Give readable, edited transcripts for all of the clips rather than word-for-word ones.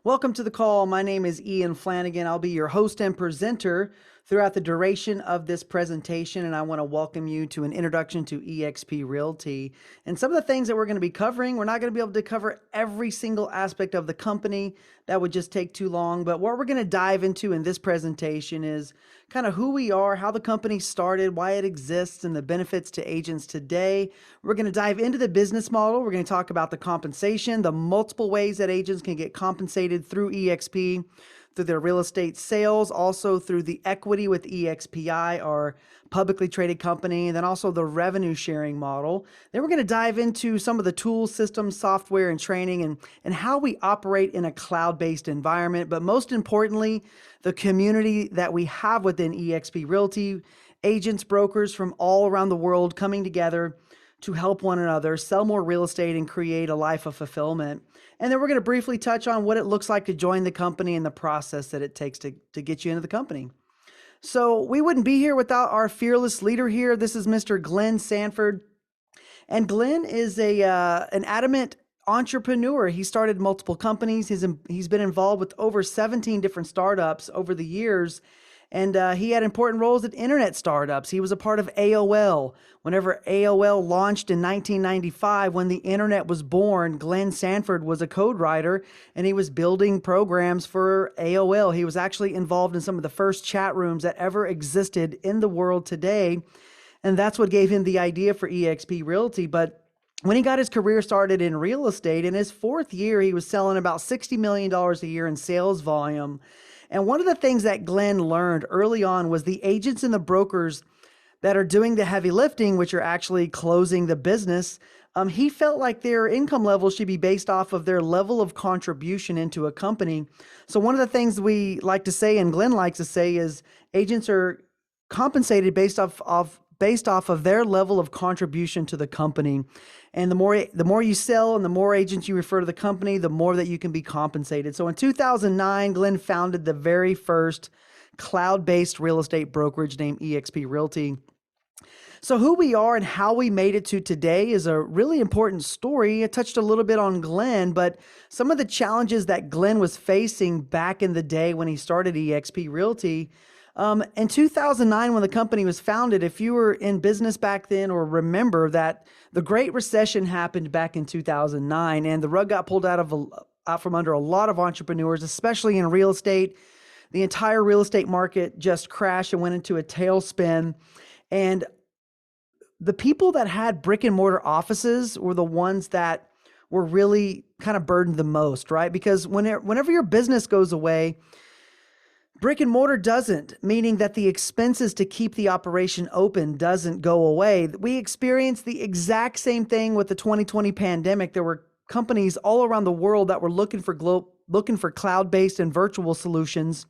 Welcome to the call. My name is Ian Flanagan. I'll be your host and presenter throughout the duration of this presentation, and I want to welcome you to an introduction to eXp Realty. And some of the things that we're going to be covering, we're not going to be able to cover every single aspect of the company. That would just take too long. But what we're going to dive into in this presentation is kind of who we are, how the company started, why it exists, and the benefits to agents today. We're going to dive into the business model. We're going to talk about the compensation, the multiple ways that agents can get compensated through eXp, through their real estate sales, also through the equity with eXpi, our publicly traded company, and then also the revenue sharing model. Then we're going to dive into some of the tools, systems, software, and training, and how we operate in a cloud-based environment. But most importantly, the community that we have within eXp Realty, agents, brokers from all around the world coming together to help one another sell more real estate and create a life of fulfillment. And then we're going to briefly touch on what it looks like to join the company and the process that it takes to get you into the company. So we wouldn't be here without our fearless leader here. This is Mr. Glenn Sanford. And Glenn is an adamant entrepreneur. He started multiple companies. He's been involved with over 17 different startups over the years. And he had important roles at internet startups. He was a part of AOL. Whenever AOL launched in 1995, when the internet was born, Glenn Sanford was a code writer, and he was building programs for AOL. He was actually involved in some of the first chat rooms that ever existed in the world today. And that's what gave him the idea for eXp Realty. But when he got his career started in real estate, in his fourth year, he was selling about $60 million a year in sales volume. And one of the things that Glenn learned early on was the agents and the brokers that are doing the heavy lifting, which are actually closing the business, he felt like their income level should be based off of their level of contribution into a company. So one of the things we like to say, and Glenn likes to say, is agents are compensated based off of their level of contribution to the company. And the more you sell and the more agents you refer to the company, the more that you can be compensated. So in 2009, Glenn founded the very first cloud-based real estate brokerage named eXp Realty. So who we are and how we made it to today is a really important story. I touched a little bit on Glenn, but some of the challenges that Glenn was facing back in the day when he started eXp Realty. In 2009, when the company was founded, if you were in business back then or remember that the Great Recession happened back in 2009, and the rug got pulled out from under a lot of entrepreneurs, especially in real estate. The entire real estate market just crashed and went into a tailspin. And the people that had brick and mortar offices were the ones that were really kind of burdened the most, right? Because whenever your business goes away, brick and mortar doesn't, meaning that the expenses to keep the operation open doesn't go away. We experienced the exact same thing with the 2020 pandemic. There were companies all around the world that were looking for cloud-based and virtual solutions.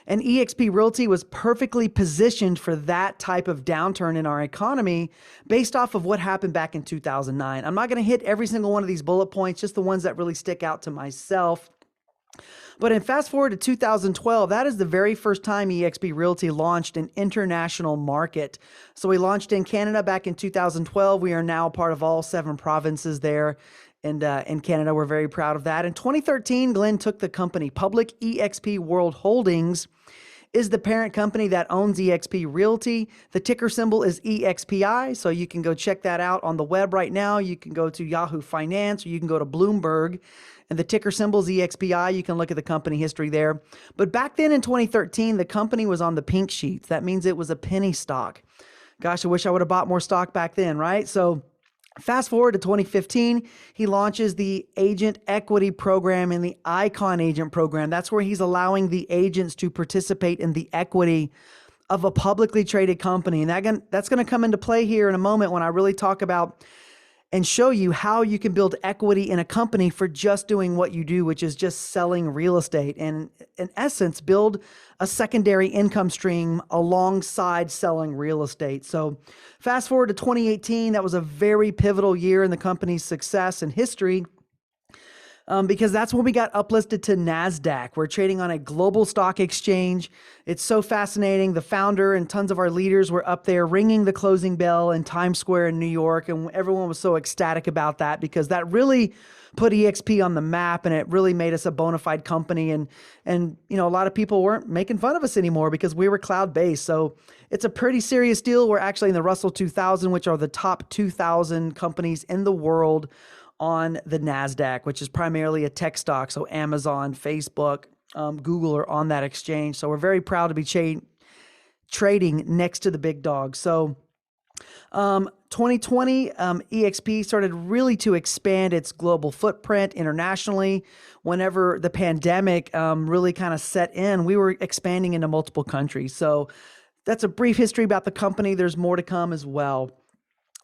And eXp Realty was perfectly positioned for that type of downturn in our economy based off of what happened back in 2009. I'm not going to hit every single one of these bullet points, just the ones that really stick out to myself. But in fast forward to 2012, that is the very first time eXp Realty launched an international market. So we launched in Canada back in 2012. We are now part of all 7 provinces there. And in Canada, we're very proud of that. In 2013, Glenn took the company public. eXp World Holdings is the parent company that owns eXp Realty. The ticker symbol is EXPI, so you can go check that out on the web right now. You can go to Yahoo Finance, or you can go to Bloomberg, and the ticker symbol is EXPI. You can look at the company history there. But back then in 2013, the company was on the pink sheets. That means it was a penny stock. Gosh, I wish I would have bought more stock back then, right? So fast forward to 2015, he launches the Agent Equity Program and the Icon Agent Program. That's where he's allowing the agents to participate in the equity of a publicly traded company. And that's going to come into play here in a moment when I really talk about and show you how you can build equity in a company for just doing what you do, which is just selling real estate. And in essence, build a secondary income stream alongside selling real estate. So fast forward to 2018, that was a very pivotal year in the company's success and history. because that's when we got uplisted to NASDAQ. We're trading on a global stock exchange. It's so fascinating. The founder and tons of our leaders were up there ringing the closing bell in Times Square in New York. And everyone was so ecstatic about that because that really put eXp on the map, and it really made us a bona fide company. And a lot of people weren't making fun of us anymore because we were cloud-based. So it's a pretty serious deal. We're actually in the Russell 2000, which are the top 2,000 companies in the world on the NASDAQ, which is primarily a tech stock. So Amazon, Facebook, Google are on that exchange. So we're very proud to be trading next to the big dogs. So 2020, eXp started really to expand its global footprint internationally. Whenever the pandemic really kind of set in, we were expanding into multiple countries. So that's a brief history about the company. There's more to come as well.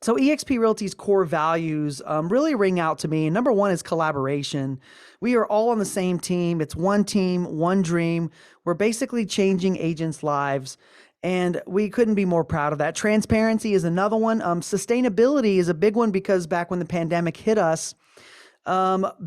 So eXp Realty's core values really ring out to me. Number one is collaboration. We are all on the same team. It's one team, one dream. We're basically changing agents' lives, and we couldn't be more proud of that. Transparency is another one. Sustainability is a big one because back when the pandemic hit us,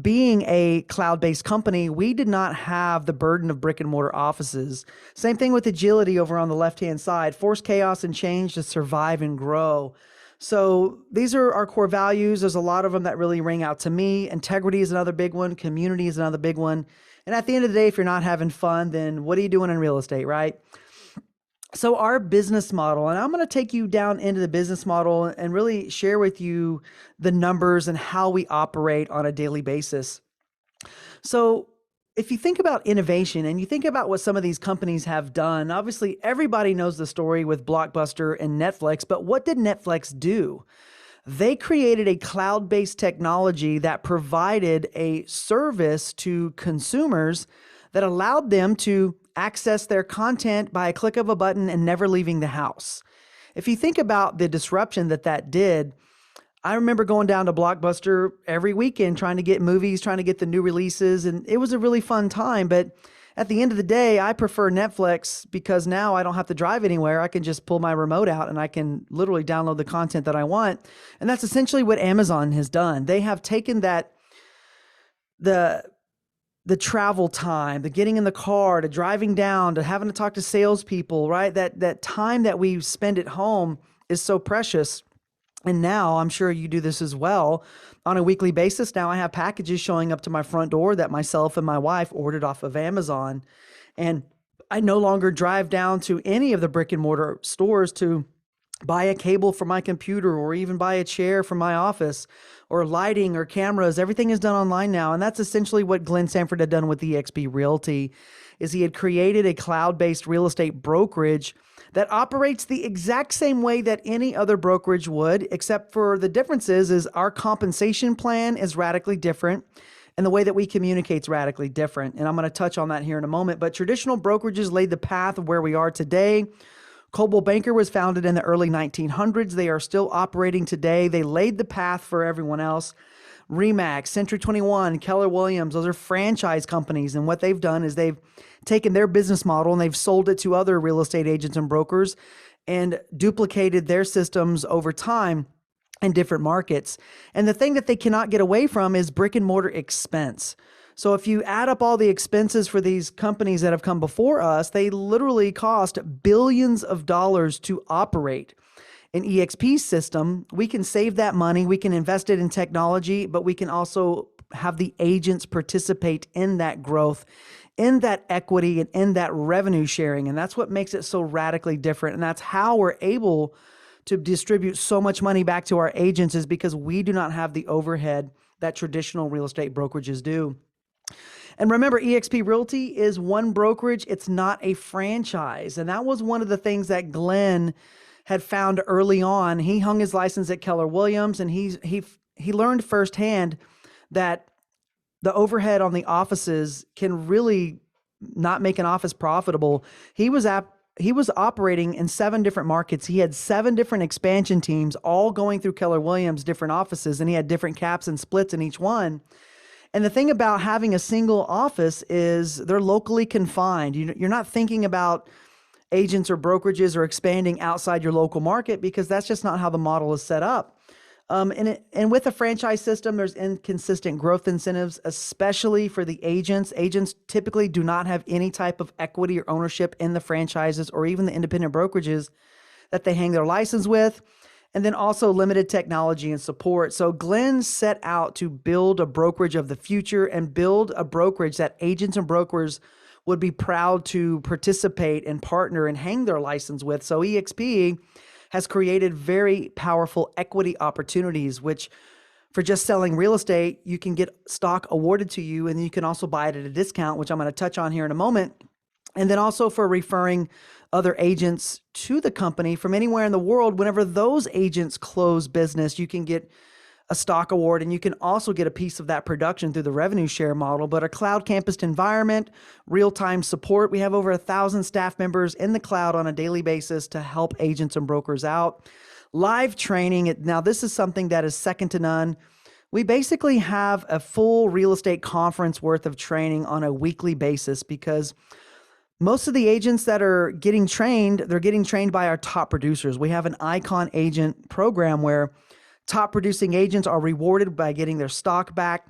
being a cloud-based company, we did not have the burden of brick and mortar offices. Same thing with agility over on the left-hand side. Force chaos and change to survive and grow. So these are our core values. There's a lot of them that really ring out to me. Integrity is another big one. Community is another big one. And at the end of the day, if you're not having fun, then what are you doing in real estate, right? So our business model, and I'm going to take you down into the business model and really share with you the numbers and how we operate on a daily basis. So if you think about innovation and you think about what some of these companies have done, obviously everybody knows the story with Blockbuster and Netflix, but what did Netflix do? They created a cloud-based technology that provided a service to consumers that allowed them to access their content by a click of a button and never leaving the house. If you think about the disruption that did, I remember going down to Blockbuster every weekend trying to get movies, trying to get the new releases, and it was a really fun time. But at the end of the day, I prefer Netflix because now I don't have to drive anywhere. I can just pull my remote out and I can literally download the content that I want. And that's essentially what Amazon has done. They have taken the travel time, the getting in the car, to driving down, to having to talk to salespeople, right? That time that we spend at home is so precious. And now I'm sure you do this as well on a weekly basis. Now I have packages showing up to my front door that myself and my wife ordered off of Amazon. And I no longer drive down to any of the brick and mortar stores to buy a cable for my computer or even buy a chair for my office or lighting or cameras. Everything is done online now. And that's essentially what Glenn Sanford had done with eXp Realty, is he had created a cloud-based real estate brokerage that operates the exact same way that any other brokerage would, except for the differences is our compensation plan is radically different and the way that we communicate is radically different. And I'm going to touch on that here in a moment. But traditional brokerages laid the path of where we are today. Coldwell Banker was founded in the early 1900s. They are still operating today. They laid the path for everyone else. RE/MAX, Century 21, Keller Williams, those are franchise companies. And what they've done is they've taken their business model and they've sold it to other real estate agents and brokers and duplicated their systems over time in different markets. And the thing that they cannot get away from is brick and mortar expense. So if you add up all the expenses for these companies that have come before us, they literally cost billions of dollars to operate. In eXp's system, we can save that money, we can invest it in technology, but we can also have the agents participate in that growth, in that equity, and in that revenue sharing. And that's what makes it so radically different. And that's how we're able to distribute so much money back to our agents, is because we do not have the overhead that traditional real estate brokerages do. And remember, eXp Realty is one brokerage. It's not a franchise. And that was one of the things that Glenn had found early on. He hung his license at Keller Williams, and he learned firsthand that the overhead on the offices can really not make an office profitable. He was operating in 7 different markets. He had 7 different expansion teams, all going through Keller Williams, different offices, and he had different caps and splits in each one. And the thing about having a single office is they're locally confined. You're not thinking about agents or brokerages or expanding outside your local market, because that's just not how the model is set up. And with a franchise system, there's inconsistent growth incentives, especially for the agents. Agents typically do not have any type of equity or ownership in the franchises or even the independent brokerages that they hang their license with. And then also limited technology and support. So Glenn set out to build a brokerage of the future and build a brokerage that agents and brokers would be proud to participate and partner and hang their license with. So eXp has created very powerful equity opportunities, which for just selling real estate, you can get stock awarded to you, and you can also buy it at a discount, which I'm going to touch on here in a moment. And then also for referring other agents to the company from anywhere in the world, whenever those agents close business, you can get a stock award, and you can also get a piece of that production through the revenue share model. But a cloud campus environment, real-time support. We have over 1,000 staff members in the cloud on a daily basis to help agents and brokers out. Live training. Now, this is something that is second to none. We basically have a full real estate conference worth of training on a weekly basis because most of the agents that are getting trained, they're getting trained by our top producers. We have an icon agent program where top producing agents are rewarded by getting their stock back.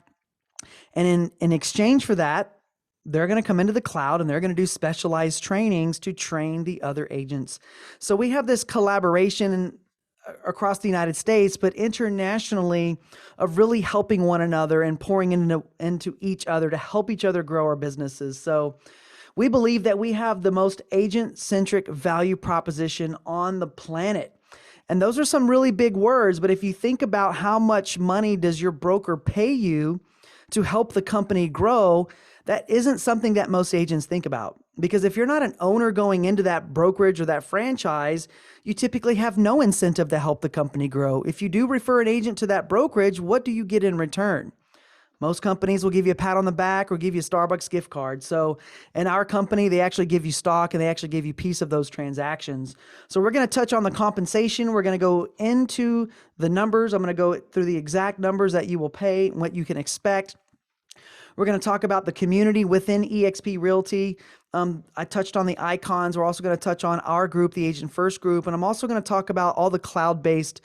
And in exchange for that, they're going to come into the cloud and they're going to do specialized trainings to train the other agents. So we have this collaboration across the United States, but internationally, of really helping one another and pouring into each other to help each other grow our businesses. So we believe that we have the most agent-centric value proposition on the planet. And those are some really big words, but if you think about how much money does your broker pay you to help the company grow, that isn't something that most agents think about. Because if you're not an owner going into that brokerage or that franchise, you typically have no incentive to help the company grow. If you do refer an agent to that brokerage, what do you get in return? Most companies will give you a pat on the back or give you a Starbucks gift card. So in our company, they actually give you stock and they actually give you a piece of those transactions. So we're going to touch on the compensation. We're going to go into the numbers. I'm going to go through the exact numbers that you will pay and what you can expect. We're going to talk about the community within eXp Realty. I touched on the icons. We're also going to touch on our group, the Agent First group. And I'm also going to talk about all the cloud-based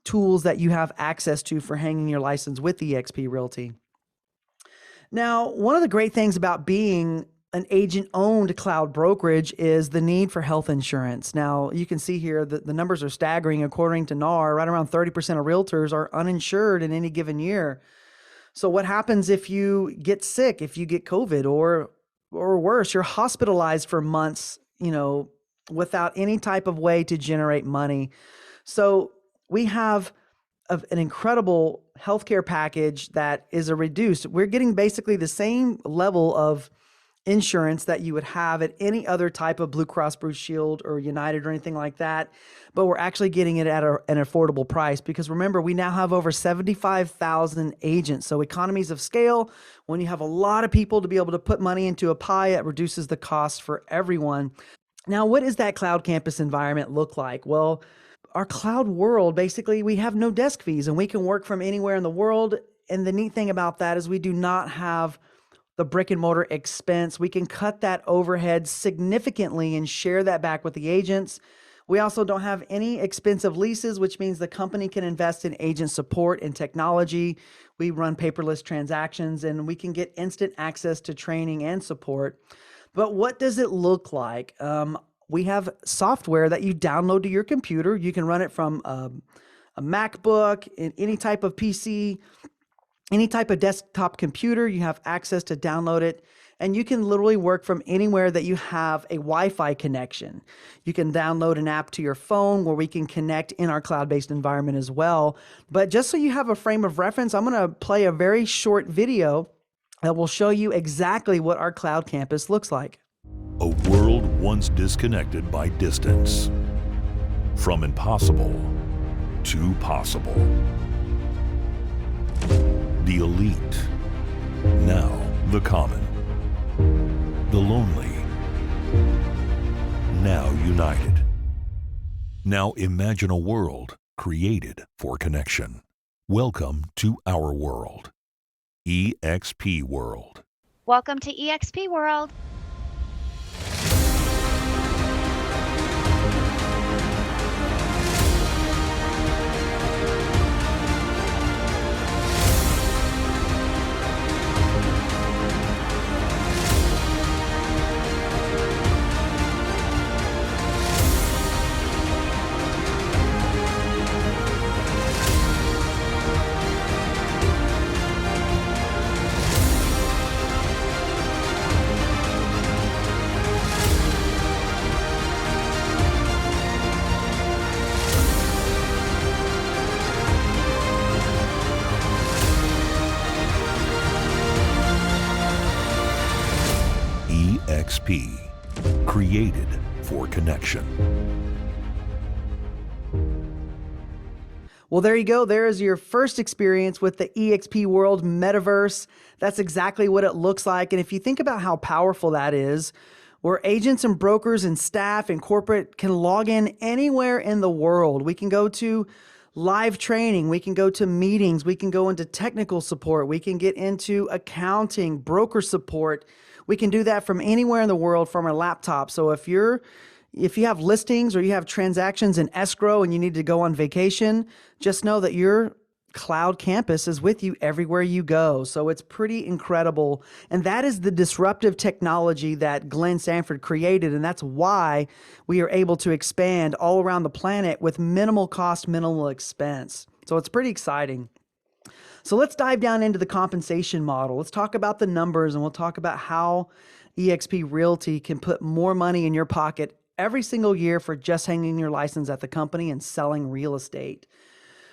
tools that you have access to for hanging your license with eXp Realty. Now, one of the great things about being an agent-owned cloud brokerage is the need for health insurance. Now, you can see here that the numbers are staggering. According to NAR, right around 30% of realtors are uninsured in any given year. So what happens if you get sick, if you get COVID, or worse, you're hospitalized for months, without any type of way to generate money? So we have an incredible healthcare package that is reduced. We're getting basically the same level of insurance that you would have at any other type of Blue Cross Blue Shield or United or anything like that, but we're actually getting it at an affordable price because remember, we now have over 75,000 agents. So economies of scale, when you have a lot of people to be able to put money into a pie, it reduces the cost for everyone. Now, what does that cloud campus environment look like? Well, our cloud world, basically, we have no desk fees and we can work from anywhere in the world. And the neat thing about that is we do not have the brick and mortar expense. We can cut that overhead significantly and share that back with the agents. We also don't have any expensive leases, which means the company can invest in agent support and technology. We run paperless transactions and we can get instant access to training and support. But what does it look like? We have software that you download to your computer. You can run it from a MacBook, any type of PC, any type of desktop computer. You have access to download it, and you can literally work from anywhere that you have a Wi-Fi connection. You can download an app to your phone where we can connect in our cloud-based environment as well. But just so you have a frame of reference, I'm going to play a very short video that will show you exactly what our cloud campus looks like. A world once disconnected by distance. From impossible to possible. The elite, now the common. The lonely, now united. Now imagine a world created for connection. Welcome to our world. eXp World. Welcome to eXp World. eXp, created for connection. Well, there you go. There is your first experience with the eXp World metaverse. That's exactly what it looks like. And if you think about how powerful that is, where agents and brokers and staff and corporate can log in anywhere in the world. We can go to live training. We can go to meetings. We can go into technical support. We can get into accounting, broker support. We can do that from anywhere in the world from our laptop. So if you have listings or you have transactions in escrow and you need to go on vacation, just know that your cloud campus is with you everywhere you go. So it's pretty incredible. And that is the disruptive technology that Glenn Sanford created. And that's why we are able to expand all around the planet with minimal cost, minimal expense. So it's pretty exciting. So let's dive down into the compensation model. Let's talk about the numbers, and we'll talk about how eXp Realty can put more money in your pocket every single year for just hanging your license at the company and selling real estate.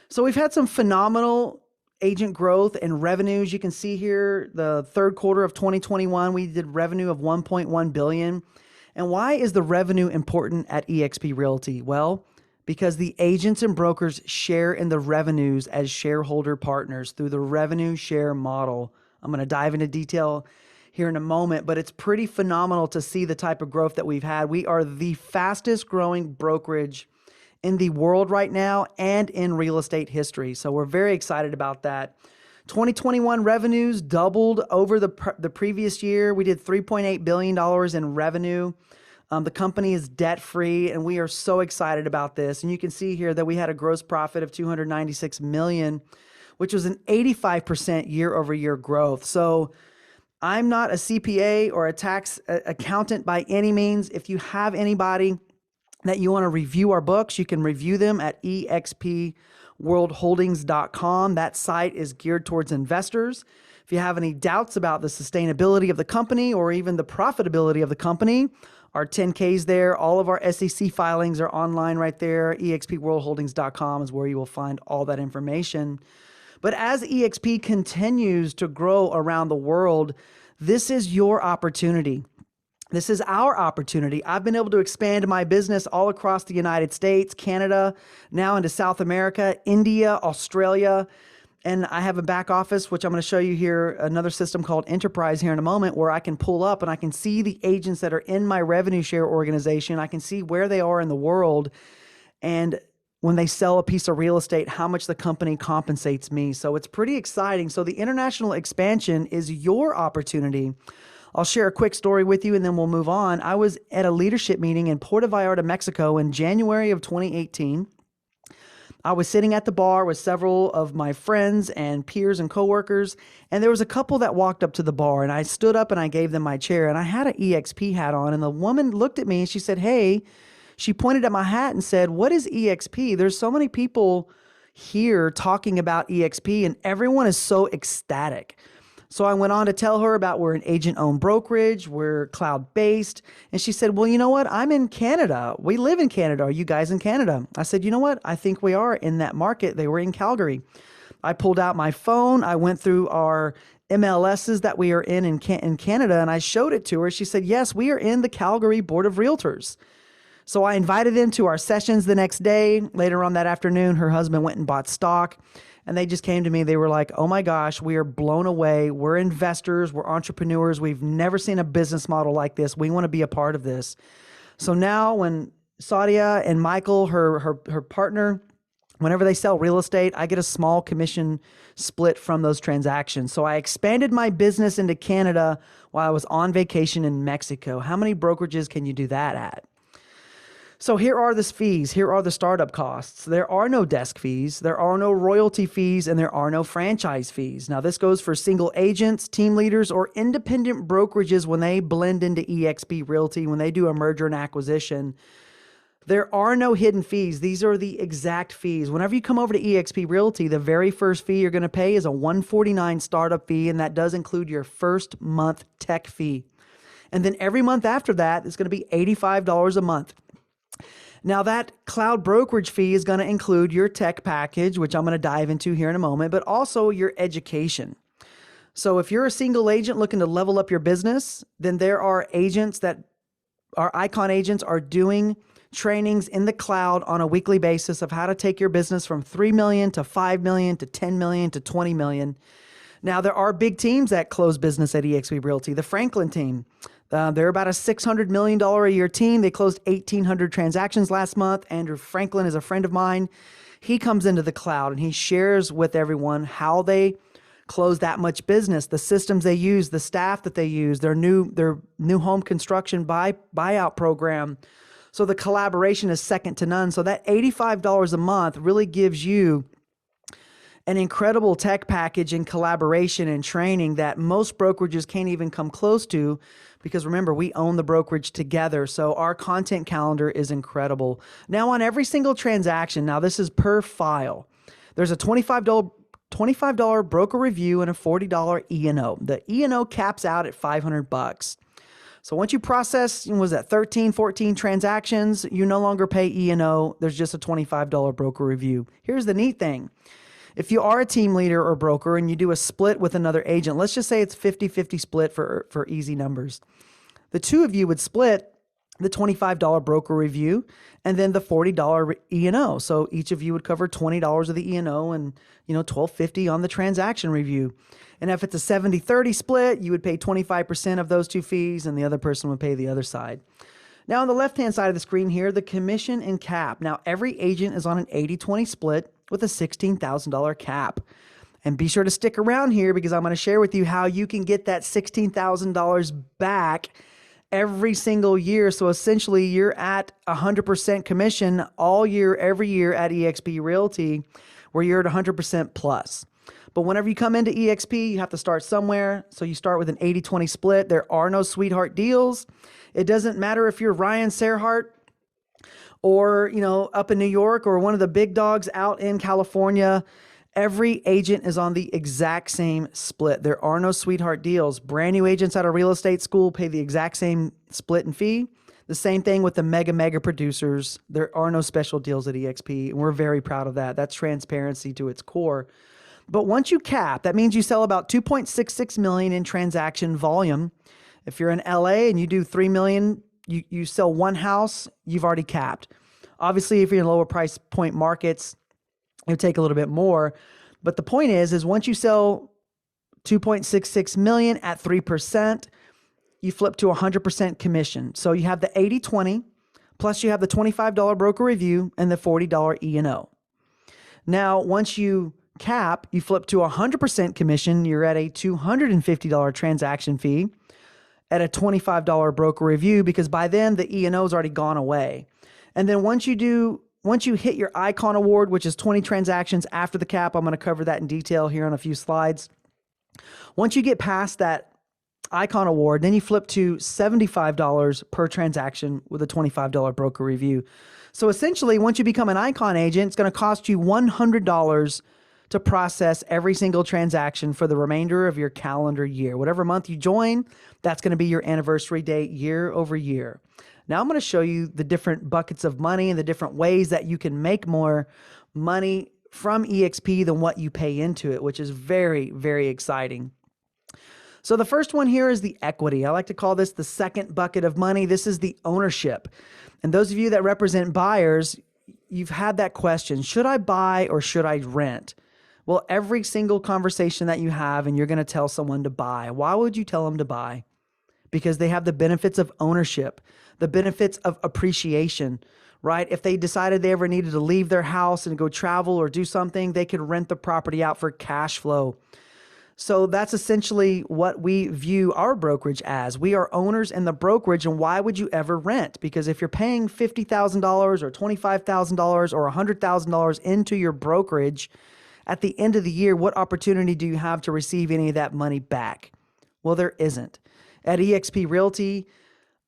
So we've had some phenomenal agent growth and revenues. You can see here the third quarter of 2021, we did revenue of $1.1 billion. And why is the revenue important at eXp Realty? Well, because the agents and brokers share in the revenues as shareholder partners through the revenue share model. I'm going to dive into detail here in a moment, but it's pretty phenomenal to see the type of growth that we've had. We are the fastest growing brokerage in the world right now and in real estate history. So we're very excited about that. 2021 revenues doubled over the previous year. We did $3.8 billion in revenue. The company is debt-free, and we are so excited about this. And you can see here that we had a gross profit of $296 million, which was an 85% year-over-year growth. So I'm not a CPA or a tax accountant by any means. If you have anybody that you want to review our books, you can review them at eXpWorldHoldings.com. That site is geared towards investors. If you have any doubts about the sustainability of the company or even the profitability of the company, our 10Ks there, all of our SEC filings are online right there. eXpWorldHoldings.com is where you will find all that information. But as eXp continues to grow around the world, this is your opportunity. This is our opportunity. I've been able to expand my business all across the United States, Canada, now into South America, India, Australia. And I have a back office, which I'm going to show you here, another system called Enterprise here in a moment, where I can pull up and I can see the agents that are in my revenue share organization. I can see where they are in the world. And when they sell a piece of real estate, how much the company compensates me. So it's pretty exciting. So the international expansion is your opportunity. I'll share a quick story with you and then we'll move on. I was at a leadership meeting in Puerto Vallarta, Mexico in January of 2018. I was sitting at the bar with several of my friends and peers and coworkers, and there was a couple that walked up to the bar, and I stood up and I gave them my chair, and I had an eXp hat on, and the woman looked at me and she said, "Hey," she pointed at my hat and said, "What is eXp? There's so many people here talking about eXp and everyone is so ecstatic." So I went on to tell her about we're an agent-owned brokerage, we're cloud-based. And she said, "Well, you know what? I'm in Canada. We live in Canada. Are you guys in Canada?" I said, "You know what? I think we are in that market." They were in Calgary. I pulled out my phone. I went through our MLSs that we are in Canada, and I showed it to her. She said, "Yes, we are in the Calgary Board of Realtors." So I invited them to our sessions the next day. Later on that afternoon, her husband went and bought stock. And they just came to me. They were like, "Oh my gosh, we are blown away. We're investors. We're entrepreneurs. We've never seen a business model like this. We want to be a part of this." So now when Sadia and Michael, her partner, whenever they sell real estate, I get a small commission split from those transactions. So I expanded my business into Canada while I was on vacation in Mexico. How many brokerages can you do that at? So here are the fees. Here are the startup costs. There are no desk fees. There are no royalty fees, and there are no franchise fees. Now, this goes for single agents, team leaders, or independent brokerages when they blend into eXp Realty, when they do a merger and acquisition. There are no hidden fees. These are the exact fees. Whenever you come over to eXp Realty, the very first fee you're going to pay is a $149 startup fee, and that does include your first month tech fee. And then every month after that, it's going to be $85 a month. Now that cloud brokerage fee is going to include your tech package, which I'm going to dive into here in a moment, but also your education. So if you're a single agent looking to level up your business, then there are agents that our icon agents are doing trainings in the cloud on a weekly basis of how to take your business from 3 million to 5 million to 10 million to 20 million. Now, there are big teams that close business at eXp Realty. The Franklin team, they're about a $600 million a year team. They closed 1,800 transactions last month. Andrew Franklin is a friend of mine. He comes into the cloud and he shares with everyone how they close that much business, the systems they use, the staff that they use, their new home construction buyout program. So the collaboration is second to none. So that $85 a month really gives you an incredible tech package and collaboration and training that most brokerages can't even come close to, because remember, we own the brokerage together. So our content calendar is incredible. Now on every single transaction, now this is per file, there's a $25 broker review and a $40 E&O. The E&O caps out at $500. So once you process, was that 13, 14 transactions, you no longer pay E&O. There's just a $25 broker review. Here's the neat thing. If you are a team leader or broker and you do a split with another agent, let's just say it's 50-50 split for easy numbers. The two of you would split the $25 broker review and then the $40 E&O. So each of you would cover $20 of the E&O and $12.50 on the transaction review. And if it's a 70-30 split, you would pay 25% of those two fees and the other person would pay the other side. Now on the left-hand side of the screen here, the commission and cap. Now every agent is on an 80-20 split with a $16,000 cap. And be sure to stick around here because I'm going to share with you how you can get that $16,000 back every single year. So essentially you're at 100% commission all year, every year at eXp Realty, where you're at 100% plus. But whenever you come into eXp, you have to start somewhere. So you start with an 80-20 split. There are no sweetheart deals. It doesn't matter if you're Ryan Serhart or, up in New York or one of the big dogs out in California. Every agent is on the exact same split. There are no sweetheart deals. Brand new agents out of real estate school pay the exact same split and fee. The same thing with the mega producers. There are no special deals at eXp, and we're very proud of that. That's transparency to its core. But once you cap, that means you sell about 2.66 million in transaction volume. If you're in LA and you do 3 million, you sell one house, you've already capped. Obviously, if you're in lower price point markets, it would take a little bit more. But the point is once you sell 2.66 million at 3%, you flip to 100% commission. So you have the 80-20, plus you have the $25 broker review and the $40 E&O. Now, once you cap, you flip to 100% commission. You're at a $250 transaction fee at a $25 broker review, because by then the E&O has already gone away. And then once you hit your icon award, which is 20 transactions after the cap, I'm going to cover that in detail here on a few slides. Once you get past that icon award, then you flip to $75 per transaction with a $25 broker review. So essentially, once you become an icon agent, it's going to cost you $100 to process every single transaction for the remainder of your calendar year. Whatever month you join, that's going to be your anniversary date year over year. Now I'm going to show you the different buckets of money and the different ways that you can make more money from eXp than what you pay into it, which is very, very exciting. So the first one here is the equity. I like to call this the second bucket of money. This is the ownership. And those of you that represent buyers, you've had that question, should I buy or should I rent? Well, every single conversation that you have and you're going to tell someone to buy, why would you tell them to buy? Because they have the benefits of ownership, the benefits of appreciation, right? If they decided they ever needed to leave their house and go travel or do something, they could rent the property out for cash flow. So that's essentially what we view our brokerage as. We are owners in the brokerage, and why would you ever rent? Because if you're paying $50,000 or $25,000 or $100,000 into your brokerage, at the end of the year, what opportunity do you have to receive any of that money back? Well, there isn't. At eXp Realty,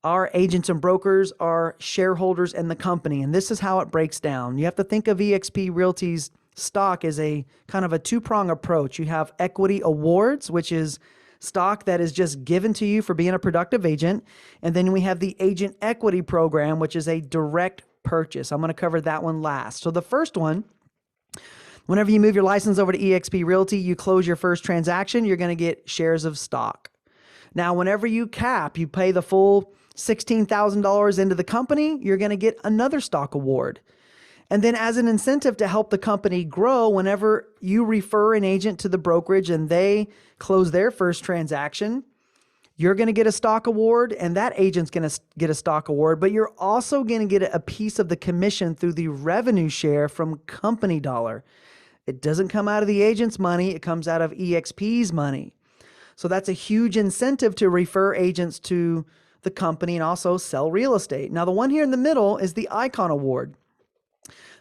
our agents and brokers are shareholders in the company, and this is how it breaks down. You have to think of eXp Realty's stock as a kind of a two-prong approach. You have equity awards, which is stock that is just given to you for being a productive agent. And then we have the agent equity program, which is a direct purchase. I'm going to cover that one last. So the first one, Whenever you move your license over to eXp Realty, you close your first transaction, you're going to get shares of stock. Now, whenever you cap, you pay the full $16,000 into the company, you're going to get another stock award. And then as an incentive to help the company grow, whenever you refer an agent to the brokerage and they close their first transaction, you're going to get a stock award and that agent's going to get a stock award, but you're also going to get a piece of the commission through the revenue share from company dollar. It doesn't come out of the agent's money. It comes out of eXp's money. So that's a huge incentive to refer agents to the company and also sell real estate. Now, the one here in the middle is the Icon Award.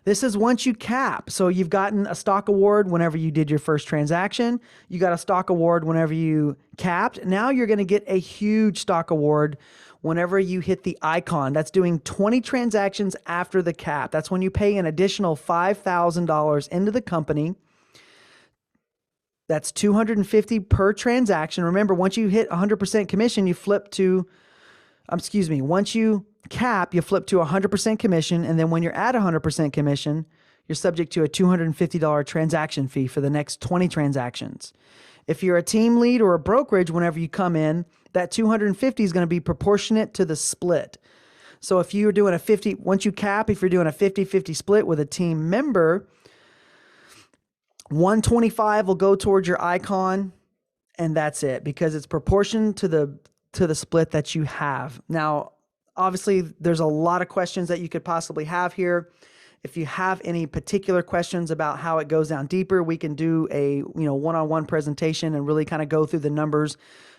This is once you cap. So you've gotten a stock award whenever you did your first transaction. You got a stock award whenever you capped. Now you're going to get a huge stock award whenever you hit the Icon. That's doing 20 transactions after the cap. That's when you pay an additional $5,000 into the company. That's $250 per transaction. Remember, once you hit 100% commission, you flip to, once you cap, you flip to 100% commission. And then when you're at 100% commission, you're subject to a $250 transaction fee for the next 20 transactions. If you're a team lead or a brokerage, whenever you come in, that $250 is going to be proportionate to the split. So if you're doing once you cap, if you're doing a 50-50 split with a team member, $125 will go towards your Icon, and that's it, because it's proportion to the split that you have. Now, obviously, there's a lot of questions that you could possibly have here. If you have any particular questions about how it goes down deeper, we can do a one-on-one presentation and really kind of go through the numbers,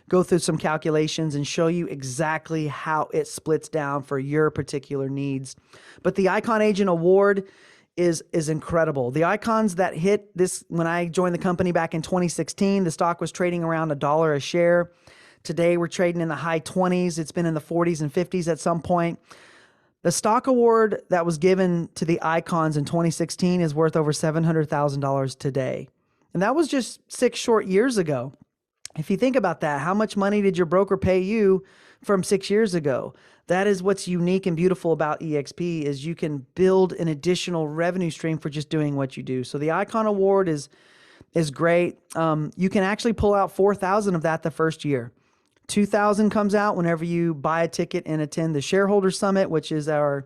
go through some calculations, and show you exactly how it splits down for your particular needs. But the Icon Agent Award is incredible. The icons that hit this, when I joined the company back in 2016, the stock was trading around $1 a share. Today, we're trading in the high 20s. It's been in the 40s and 50s at some point. The stock award that was given to the icons in 2016 is worth over $700,000 today. And that was just 6 short years ago. If you think about that, how much money did your broker pay you from 6 years ago? That is what's unique and beautiful about eXp, is you can build an additional revenue stream for just doing what you do. So the Icon Award is great. You can actually pull out $4,000 of that the first year. $2,000 comes out whenever you buy a ticket and attend the Shareholder Summit, which is the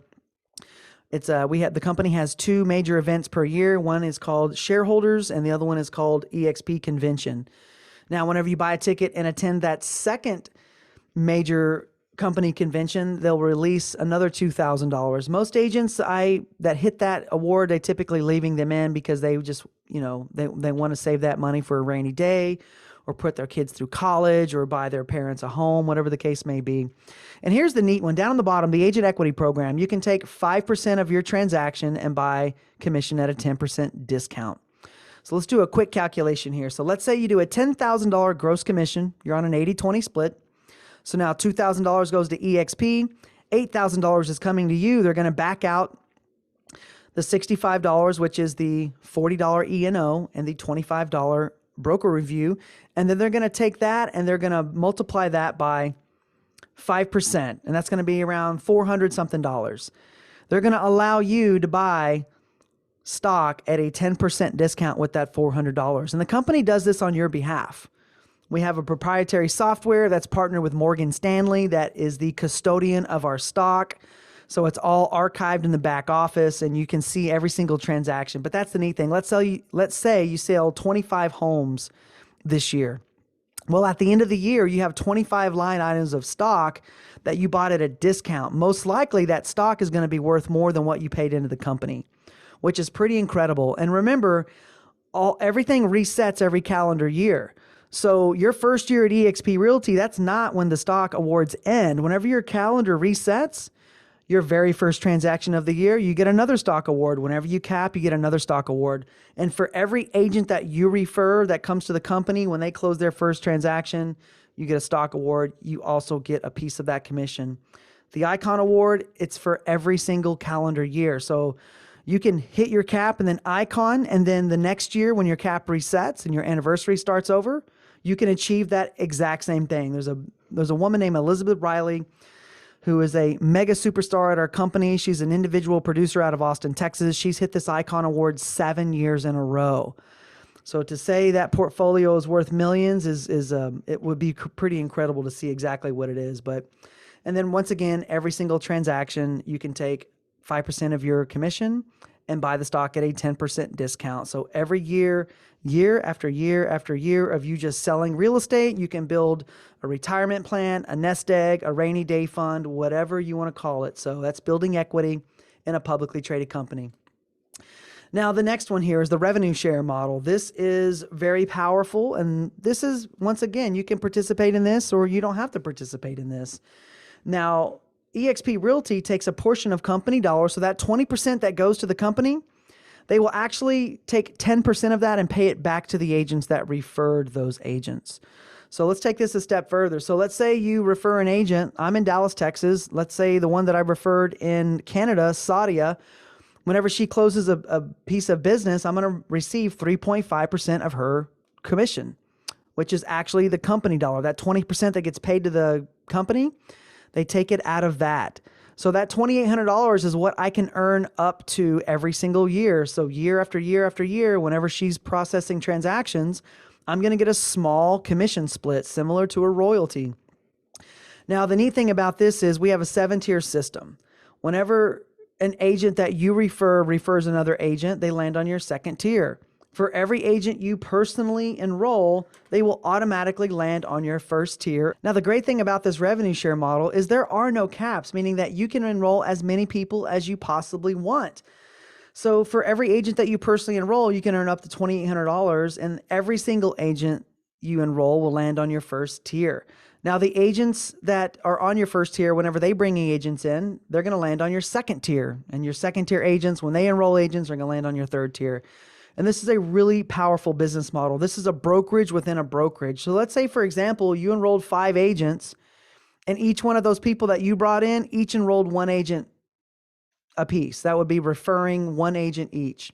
company has 2 major events per year. One is called Shareholders and the other one is called eXp Convention. Now, whenever you buy a ticket and attend that second major company convention, they'll release another $2,000. Most agents that hit that award, they typically leaving them in because they just, they want to save that money for a rainy day, or put their kids through college, or buy their parents a home, whatever the case may be. And here's the neat one. Down on the bottom, the Agent Equity Program. You can take 5% of your transaction and buy commission at a 10% discount. So let's do a quick calculation here. So let's say you do a $10,000 gross commission. You're on an 80-20 split. So now $2,000 goes to eXp. $8,000 is coming to you. They're going to back out the $65, which is the $40 E&O and the $25 broker review. And then they're going to take that and they're going to multiply that by 5%. And that's going to be around $400 something. They're going to allow you to buy stock at a 10% discount with that $400. And the company does this on your behalf. We have a proprietary software that's partnered with Morgan Stanley that is the custodian of our stock. So it's all archived in the back office and you can see every single transaction. But that's the neat thing. Let's say you sell 25 homes this year. Well, at the end of the year, you have 25 line items of stock that you bought at a discount. Most likely that stock is going to be worth more than what you paid into the company, which is pretty incredible. And remember, everything resets every calendar year. So your first year at eXp Realty, that's not when the stock awards end. Whenever your calendar resets, your very first transaction of the year, you get another stock award. Whenever you cap, you get another stock award. And for every agent that you refer that comes to the company, when they close their first transaction, you get a stock award. You also get a piece of that commission. The Icon Award, it's for every single calendar year. So you can hit your cap and then Icon, and then the next year when your cap resets and your anniversary starts over, you can achieve that exact same thing. There's a woman named Elizabeth Riley who is a mega superstar at our company. She's an individual producer out of Austin, Texas. She's hit this Icon Award 7 years in a row. So to say that portfolio is worth millions it would be pretty incredible to see exactly what it is. And then once again, every single transaction, you can take 5% of your commission and buy the stock at a 10% discount. So every year, year after year after year of you just selling real estate, you can build a retirement plan, a nest egg, a rainy day fund, whatever you want to call it. So that's building equity in a publicly traded company. Now, the next one here is the revenue share model. This is very powerful. And this is, once again, you can participate in this or you don't have to participate in this. Now, eXp Realty takes a portion of company dollars. So that 20% that goes to the company, they will actually take 10% of that and pay it back to the agents that referred those agents. So let's take this a step further. So let's say you refer an agent. I'm in Dallas, Texas. Let's say the one that I referred in Canada, Sadia. Whenever she closes a piece of business, I'm going to receive 3.5% of her commission, which is actually the company dollar. That 20% that gets paid to the company, they take it out of that. So that $2,800 is what I can earn up to every single year. So year after year after year, whenever she's processing transactions, I'm going to get a small commission split similar to a royalty. Now, the neat thing about this is we have a 7-tier system. Whenever an agent that you refers another agent, they land on your 2nd tier. For every agent you personally enroll, they will automatically land on your 1st tier. Now, the great thing about this revenue share model is there are no caps, meaning that you can enroll as many people as you possibly want. So for every agent that you personally enroll, you can earn up to $2,800, and every single agent you enroll will land on your 1st tier. Now, the agents that are on your 1st tier, whenever they bring agents in, they're going to land on your 2nd tier. And your 2nd tier agents, when they enroll agents, are going to land on your 3rd tier. And this is a really powerful business model. This is a brokerage within a brokerage. So let's say, for example, you enrolled 5 agents, and each one of those people that you brought in, each enrolled 1 agent a piece. That would be referring 1 agent each.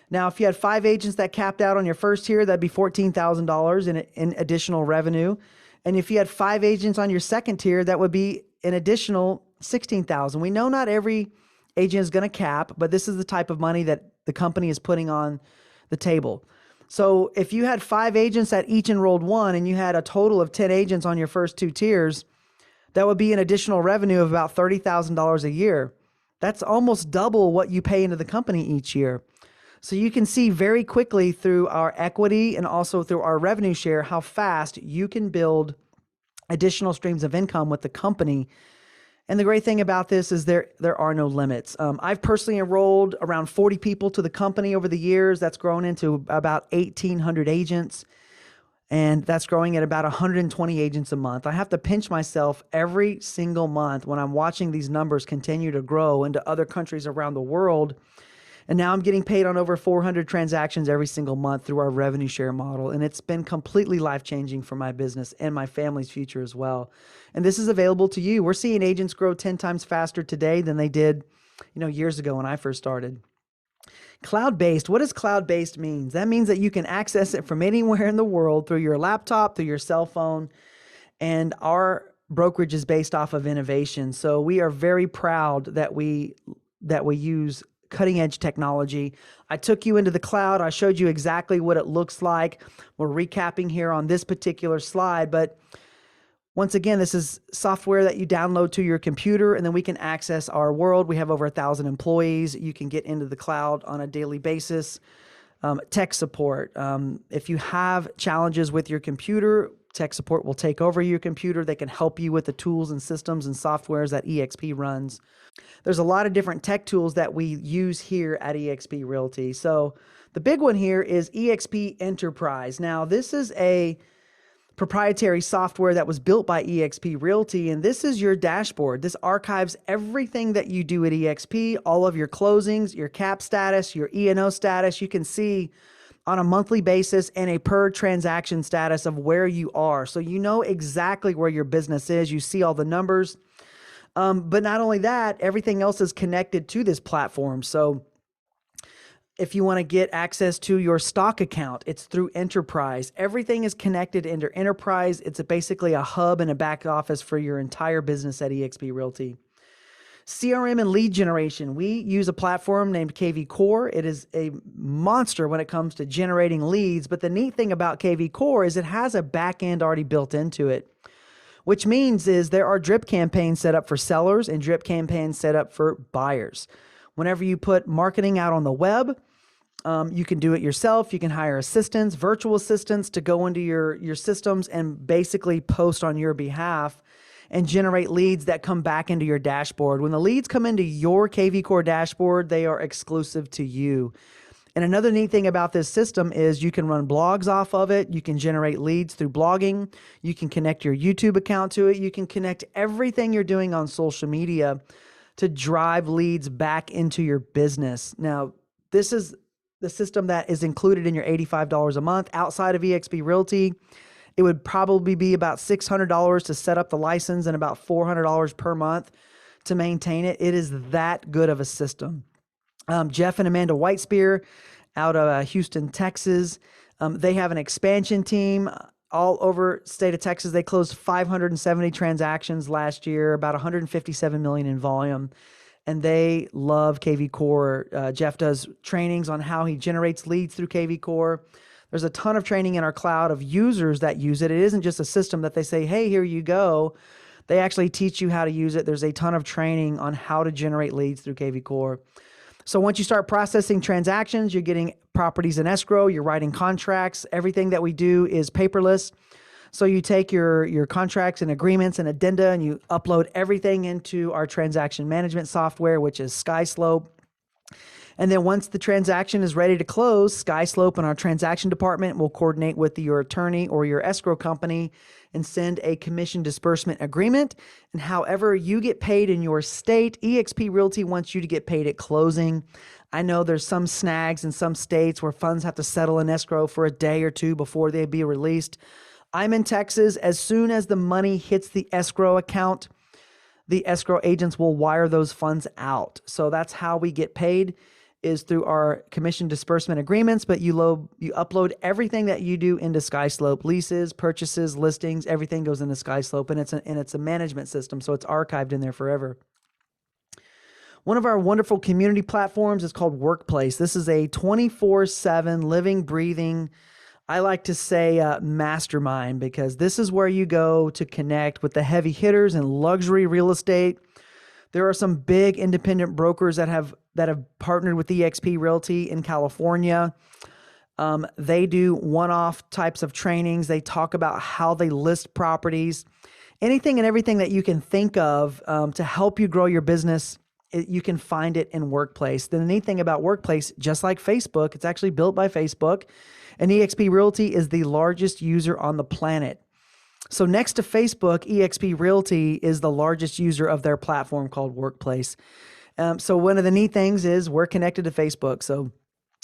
Now, if you had 5 agents that capped out on your 1st tier, that'd be $14,000 in additional revenue. And if you had 5 agents on your 2nd tier, that would be an additional $16,000. We know not every agent is going to cap, but this is the type of money that the company is putting on the table. So if you had 5 agents that each enrolled 1 and you had a total of 10 agents on your first 2 tiers, that would be an additional revenue of about $30,000 a year. That's almost double what you pay into the company each year. So you can see very quickly through our equity and also through our revenue share how fast you can build additional streams of income with the company. And the great thing about this is there are no limits. I've personally enrolled around 40 people to the company over the years. That's grown into about 1,800 agents. And that's growing at about 120 agents a month. I have to pinch myself every single month when I'm watching these numbers continue to grow into other countries around the world. And now I'm getting paid on over 400 transactions every single month through our revenue share model. And it's been completely life-changing for my business and my family's future as well. And this is available to you. We're seeing agents grow 10 times faster today than they did, years ago when I first started. Cloud-based, what does cloud-based mean? That means that you can access it from anywhere in the world through your laptop, through your cell phone. And our brokerage is based off of innovation. So we are very proud that we use cutting edge technology. I took you into the cloud. I showed you exactly what it looks like. We're recapping here on this particular slide, but once again, this is software that you download to your computer, and then we can access our world. We have over 1,000 employees. You can get into the cloud on a daily basis. Tech support. If you have challenges with your computer, tech support will take over your computer. They can help you with the tools and systems and softwares that eXp runs. There's a lot of different tech tools that we use here at eXp Realty. So the big one here is eXp Enterprise. Now, this is a proprietary software that was built by eXp Realty, and this is your dashboard. This archives everything that you do at eXp, all of your closings, your cap status, your E&O status. You can see on a monthly basis and a per transaction status of where you are. So you know exactly where your business is. You see all the numbers. But not only that, everything else is connected to this platform. So If you want to get access to your stock account, it's through Enterprise. Everything is connected into Enterprise. It's basically a hub and a back office for your entire business at eXp Realty. CRM and lead generation. We use a platform named KV Core. It is a monster when it comes to generating leads. But the neat thing about KV Core is it has a back end already built into it, which means is there are drip campaigns set up for sellers and drip campaigns set up for buyers. Whenever you put marketing out on the web, you can do it yourself. You can hire assistants, virtual assistants to go into your systems and basically post on your behalf and generate leads that come back into your dashboard. When the leads come into your KV Core dashboard, they are exclusive to you. And another neat thing about this system is you can run blogs off of it. You can generate leads through blogging. You can connect your YouTube account to it. You can connect everything you're doing on social media to drive leads back into your business. Now, this is the system that is included in your $85 a month. Outside of eXp Realty, it would probably be about $600 to set up the license and about $400 per month to maintain it. It is that good of a system. Jeff and Amanda Whitespear out of Houston, Texas. They have an expansion team all over state of Texas. They closed 570 transactions last year, about 157 million in volume. And they love KV Core. Jeff does trainings on how he generates leads through KV Core. There's a ton of training in our cloud of users that use it. It isn't just a system that they say, hey, here you go. They actually teach you how to use it. There's a ton of training on how to generate leads through KV Core. So once you start processing transactions, you're getting properties in escrow, you're writing contracts. Everything that we do is paperless. So you take your contracts and agreements and addenda and you upload everything into our transaction management software, which is SkySlope. And then once the transaction is ready to close, SkySlope and our transaction department will coordinate with your attorney or your escrow company and send a commission disbursement agreement. And however you get paid in your state, eXp Realty wants you to get paid at closing. I know there's some snags in some states where funds have to settle in escrow for a day or two before they be released. I'm in Texas. As soon as the money hits the escrow account, the escrow agents will wire those funds out. So that's how we get paid, is through our commission disbursement agreements, but you upload everything that you do into SkySlope. Leases, purchases, listings, everything goes into SkySlope, and it's a management system, so it's archived in there forever. One of our wonderful community platforms is called Workplace. This is a 24/7 living, breathing, I like to say mastermind, because this is where you go to connect with the heavy hitters in luxury real estate. There are some big independent brokers that have partnered with eXp Realty in California. They do one-off types of trainings. They talk about how they list properties, anything and everything that you can think of to help you grow your business. You can find it in Workplace. The neat thing about Workplace, just like Facebook, it's actually built by Facebook, and eXp Realty is the largest user on the planet. So next to Facebook, eXp Realty is the largest user of their platform called Workplace. So one of the neat things is we're connected to Facebook. So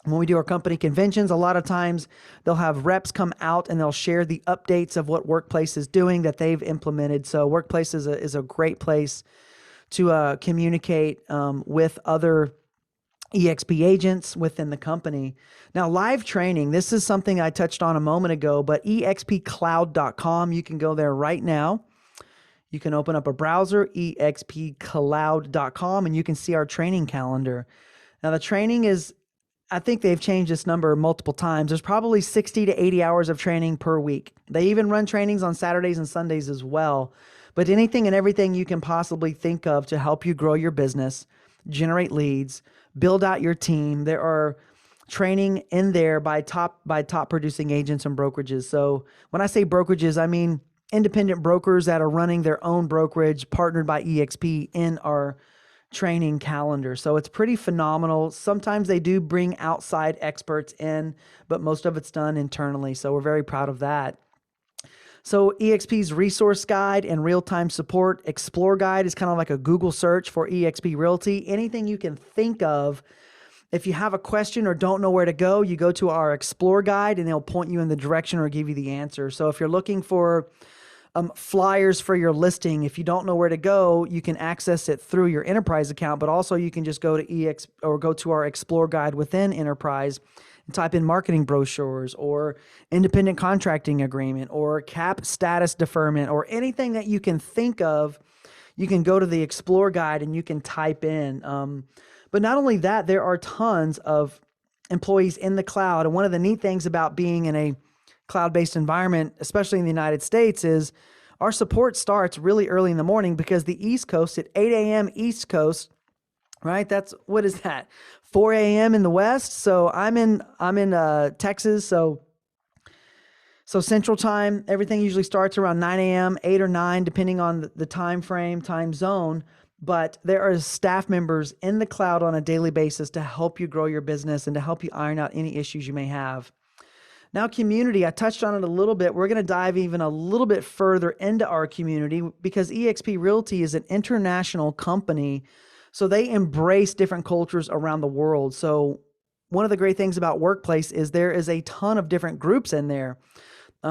when we do our company conventions, a lot of times they'll have reps come out and they'll share the updates of what Workplace is doing that they've implemented. So Workplace is a great place to communicate with other eXp agents within the company. Now, live training, this is something I touched on a moment ago, but expcloud.com, you can go there right now. You can open up a browser, expcloud.com, and you can see our training calendar. Now, the training is, I think they've changed this number multiple times. There's probably 60 to 80 hours of training per week. They even run trainings on Saturdays and Sundays as well. But anything and everything you can possibly think of to help you grow your business, generate leads, build out your team. There are training in there by top producing agents and brokerages. So when I say brokerages, I mean independent brokers that are running their own brokerage partnered by eXp in our training calendar. So it's pretty phenomenal. Sometimes they do bring outside experts in, but most of it's done internally. So we're very proud of that. So eXp's resource guide and real-time support Explore guide is kind of like a Google search for eXp Realty. Anything you can think of. If you have a question or don't know where to go, you go to our Explore guide and they'll point you in the direction or give you the answer. So if you're looking for flyers for your listing. If you don't know where to go, you can access it through your enterprise account, but also you can just go to go to our Explore guide within enterprise and type in marketing brochures or independent contracting agreement or cap status deferment or anything that you can think of. You can go to the Explore guide and you can type in. But not only that, there are tons of employees in the cloud. And one of the neat things about being in a cloud-based environment, especially in the United States, is our support starts really early in the morning because the East Coast at 8 a.m. East Coast, right? What is that? 4 a.m. in the West. So I'm in Texas. So Central Time, everything usually starts around 9 a.m., 8 or 9, depending on the time frame, time zone. But there are staff members in the cloud on a daily basis to help you grow your business and to help you iron out any issues you may have. Now, community, I touched on it a little bit. We're going to dive even a little bit further into our community because eXp Realty is an international company. So they embrace different cultures around the world. So one of the great things about Workplace is there is a ton of different groups in there.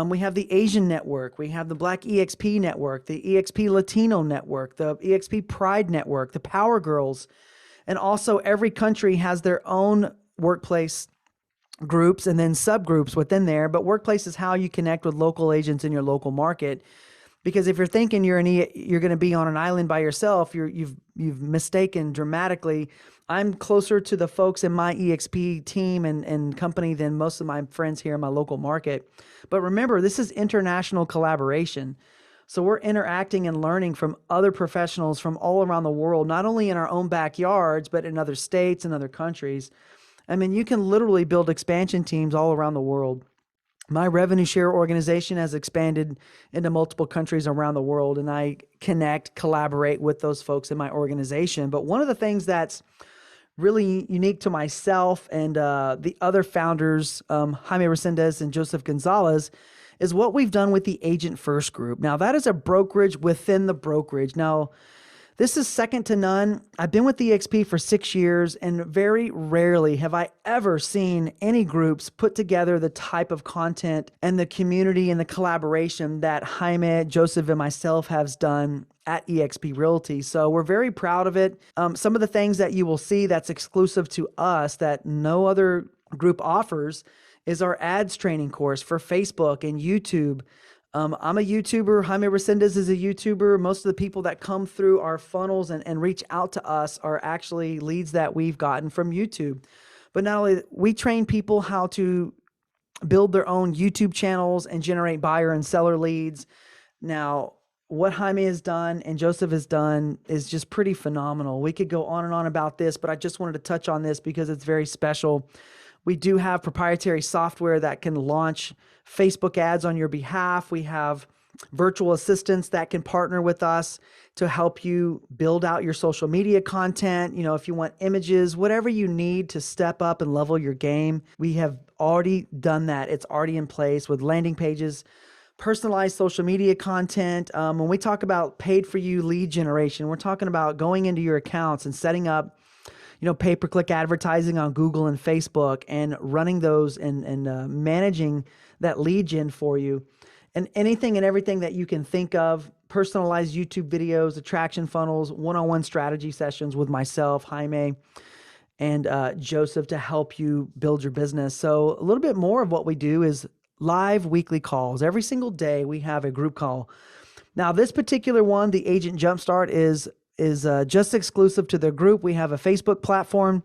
We have the Asian network, we have the Black eXp network, the eXp Latino network, the eXp Pride network, the Power Girls, and also every country has their own workplace groups and then subgroups within there. But Workplace is how you connect with local agents in your local market. Because if you're thinking you're going to be on an island by yourself, you've mistaken dramatically. I'm closer to the folks in my eXp team and company than most of my friends here in my local market. But remember, this is international collaboration. So we're interacting and learning from other professionals from all around the world, not only in our own backyards, but in other states and other countries. I mean, you can literally build expansion teams all around the world. My revenue share organization has expanded into multiple countries around the world, and I collaborate with those folks in my organization. But one of the things that's really unique to myself and the other founders, Jaime Resendez and Joseph Gonzalez, is what we've done with the Agent First Group. Now, that is a brokerage within the brokerage. Now, this is second to none. I've been with eXp for 6 years, and very rarely have I ever seen any groups put together the type of content and the community and the collaboration that Jaime, Joseph, and myself has done at eXp Realty. So we're very proud of it. Some of the things that you will see that's exclusive to us that no other group offers is our ads training course for Facebook and YouTube. I'm a YouTuber. Jaime Resendez is a YouTuber. Most of the people that come through our funnels and reach out to us are actually leads that we've gotten from YouTube. But not only we train people how to build their own YouTube channels and generate buyer and seller leads. Now, what Jaime has done and Joseph has done is just pretty phenomenal. We could go on and on about this, but I just wanted to touch on this because it's very special. We do have proprietary software that can launch Facebook ads on your behalf. We have virtual assistants that can partner with us to help you build out your social media content. You know, if you want images, whatever you need to step up and level your game, we have already done that. It's already in place with landing pages, personalized social media content. When we talk about paid for you lead generation, we're talking about going into your accounts and setting up pay-per-click advertising on Google and Facebook and running those and managing that lead gen for you, and anything and everything that you can think of, personalized YouTube videos, attraction funnels, one-on-one strategy sessions with myself, Jaime, and Joseph to help you build your business. So a little bit more of what we do is live weekly calls. Every single day we have a group call. Now, this particular one, the Agent Jumpstart, is just exclusive to the group. We have a Facebook platform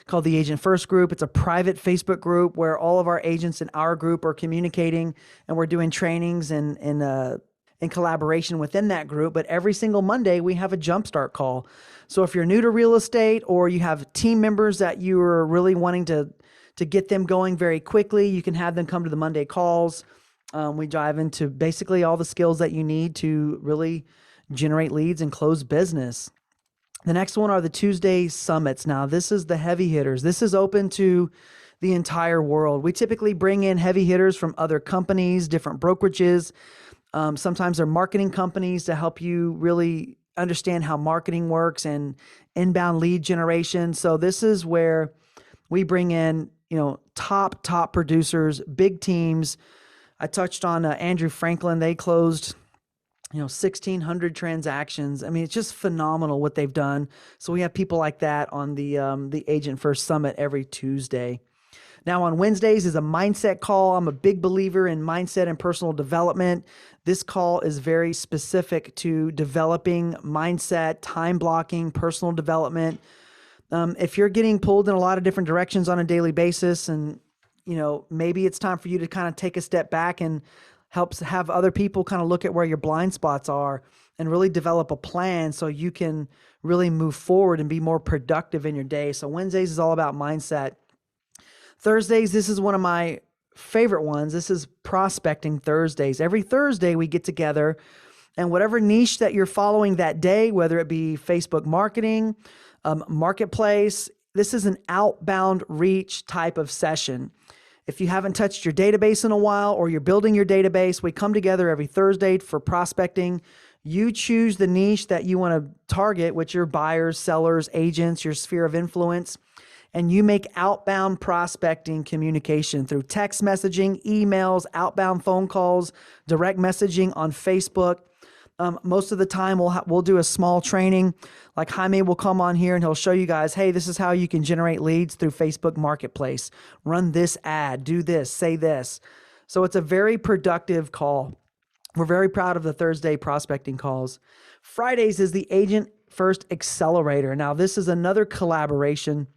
called the Agent First Group. It's a private Facebook group where all of our agents in our group are communicating, and we're doing trainings and in collaboration within that group. But every single Monday, we have a Jumpstart call. So if you're new to real estate or you have team members that you are really wanting to get them going very quickly, you can have them come to the Monday calls. We dive into basically all the skills that you need to really generate leads and close business. The next one are the Tuesday summits. Now, this is the heavy hitters. This is open to the entire world. We typically bring in heavy hitters from other companies, different brokerages. Sometimes they're marketing companies to help you really understand how marketing works and inbound lead generation. So this is where we bring in, top producers, big teams, I touched on Andrew Franklin. They closed 1,600 transactions. I mean, it's just phenomenal what they've done. So we have people like that on the Agent First Summit every Tuesday. Now on Wednesdays is a mindset call. I'm a big believer in mindset and personal development. This call is very specific to developing mindset, time blocking, personal development. If you're getting pulled in a lot of different directions on a daily basis, and maybe it's time for you to kind of take a step back and helps have other people kind of look at where your blind spots are and really develop a plan so you can really move forward and be more productive in your day. So Wednesdays is all about mindset. Thursdays, this is one of my favorite ones. This is Prospecting Thursdays. Every Thursday we get together, and whatever niche that you're following that day, whether it be Facebook marketing, marketplace, this is an outbound reach type of session. If you haven't touched your database in a while or you're building your database, we come together every Thursday for prospecting. You choose the niche that you want to target, which are buyers, sellers, agents, your sphere of influence, and you make outbound prospecting communication through text messaging, emails, outbound phone calls, direct messaging on Facebook. Most of the time we'll do a small training. Like Jaime will come on here and he'll show you guys, hey, this is how you can generate leads through Facebook Marketplace. Run this ad, do this, say this. So it's a very productive call. We're very proud of the Thursday prospecting calls. Fridays is the Agent First Accelerator. Now this is another collaboration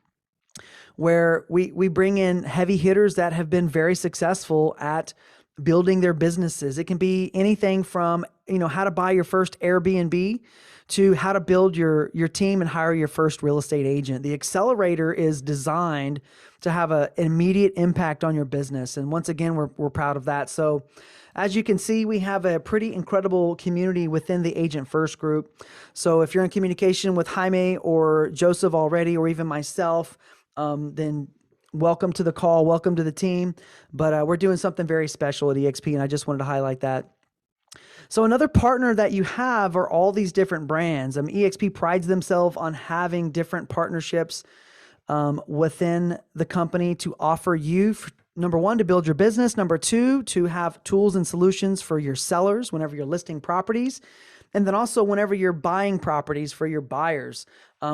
where we bring in heavy hitters that have been very successful at building their businesses. It can be anything from, how to buy your first Airbnb to how to build your team and hire your first real estate agent. The accelerator is designed to have an immediate impact on your business. And once again, we're proud of that. So as you can see, we have a pretty incredible community within the Agent First group. So if you're in communication with Jaime or Joseph already, or even myself, then welcome to the call, welcome to the team. But we're doing something very special at eXp, and I just wanted to highlight that. So another partner that you have are all these different brands. eXp prides themselves on having different partnerships within the company to offer you, number one, to build your business. Number two, to have tools and solutions for your sellers whenever you're listing properties. And then also whenever you're buying properties for your buyers.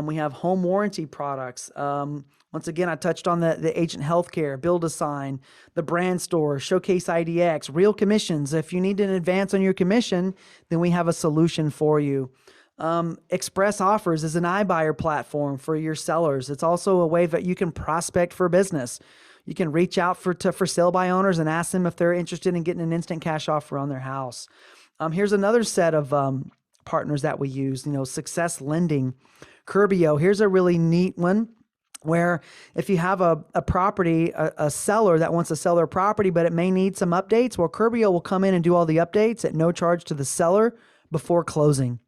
We have home warranty products. Once again, I touched on the agent healthcare, Build a Sign, the brand store, Showcase IDX, real commissions. If you need an advance on your commission, then we have a solution for you. Express Offers is an iBuyer platform for your sellers. It's also a way that you can prospect for business. You can reach out for sale by owners and ask them if they're interested in getting an instant cash offer on their house. Here's another set of partners that we use, Success Lending, Curbio. Here's a really neat one where if you have a property, a seller that wants to sell their property, but it may need some updates, well, Curbio will come in and do all the updates at no charge to the seller before closing.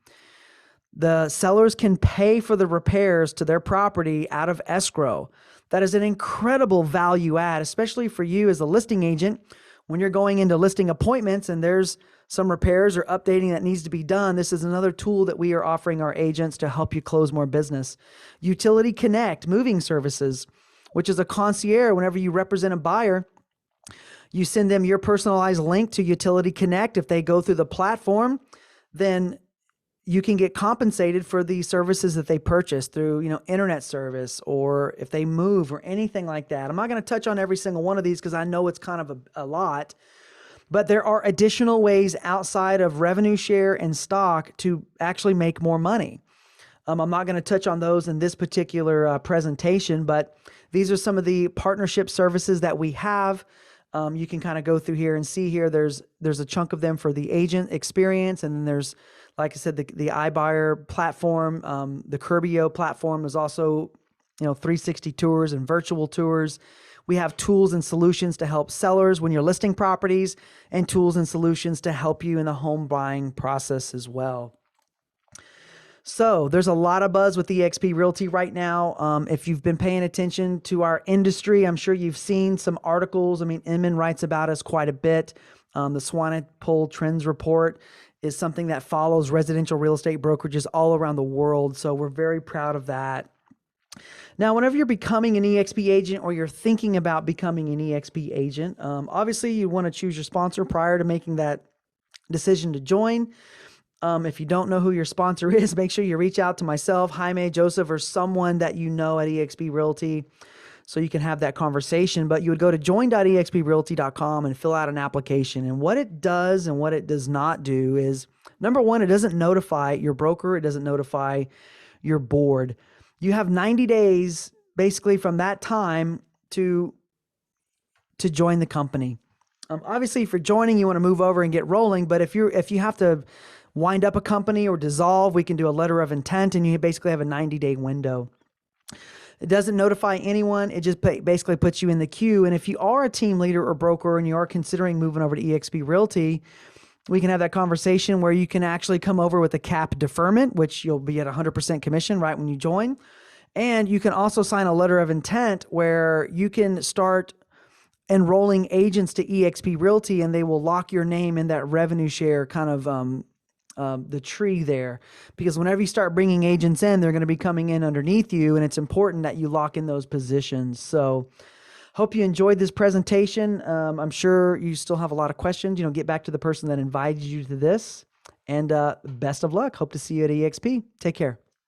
The sellers can pay for the repairs to their property out of escrow. That is an incredible value add, especially for you as a listing agent. When you're going into listing appointments and there's some repairs or updating that needs to be done, this is another tool that we are offering our agents to help you close more business. Utility Connect, moving services, which is a concierge. Whenever you represent a buyer, you send them your personalized link to Utility Connect. If they go through the platform, then you can get compensated for the services that they purchase through, internet service, or if they move or anything like that. I'm not going to touch on every single one of these because I know it's kind of a lot, but there are additional ways outside of revenue share and stock to actually make more money. I'm not going to touch on those in this particular presentation, but these are some of the partnership services that we have. You can kind of go through here and see here, there's a chunk of them for the agent experience. And then there's, like I said, the iBuyer platform, the Curbio platform is also, 360 tours and virtual tours. We have tools and solutions to help sellers when you're listing properties, and tools and solutions to help you in the home buying process as well. So there's a lot of buzz with eXp Realty right now. If you've been paying attention to our industry, I'm sure you've seen some articles. Inman writes about us quite a bit. The Swanepoel Trends Report is something that follows residential real estate brokerages all around the world. So we're very proud of that. Now, whenever you're becoming an eXp agent or you're thinking about becoming an eXp agent, obviously you want to choose your sponsor prior to making that decision to join. If you don't know who your sponsor is, make sure you reach out to myself, Jaime, Joseph, or someone that you know at eXp Realty so you can have that conversation. But you would go to join.exprealty.com and fill out an application. And what it does and what it does not do is, number one, it doesn't notify your broker. It doesn't notify your board. You have 90 days basically from that time to join the company. Obviously, if you're joining, you want to move over and get rolling. But if you have to wind up a company or dissolve, we can do a letter of intent, and you basically have a 90-day window. It doesn't notify anyone. It just basically puts you in the queue. And if you are a team leader or broker and you are considering moving over to eXp Realty, we can have that conversation where you can actually come over with a cap deferment, which you'll be at 100% commission right when you join. And you can also sign a letter of intent where you can start enrolling agents to eXp Realty, and they will lock your name in that revenue share kind of the tree there. Because whenever you start bringing agents in, they're going to be coming in underneath you, and it's important that you lock in those positions. So hope you enjoyed this presentation. I'm sure you still have a lot of questions. Get back to the person that invited you to this. And best of luck. Hope to see you at eXp. Take care.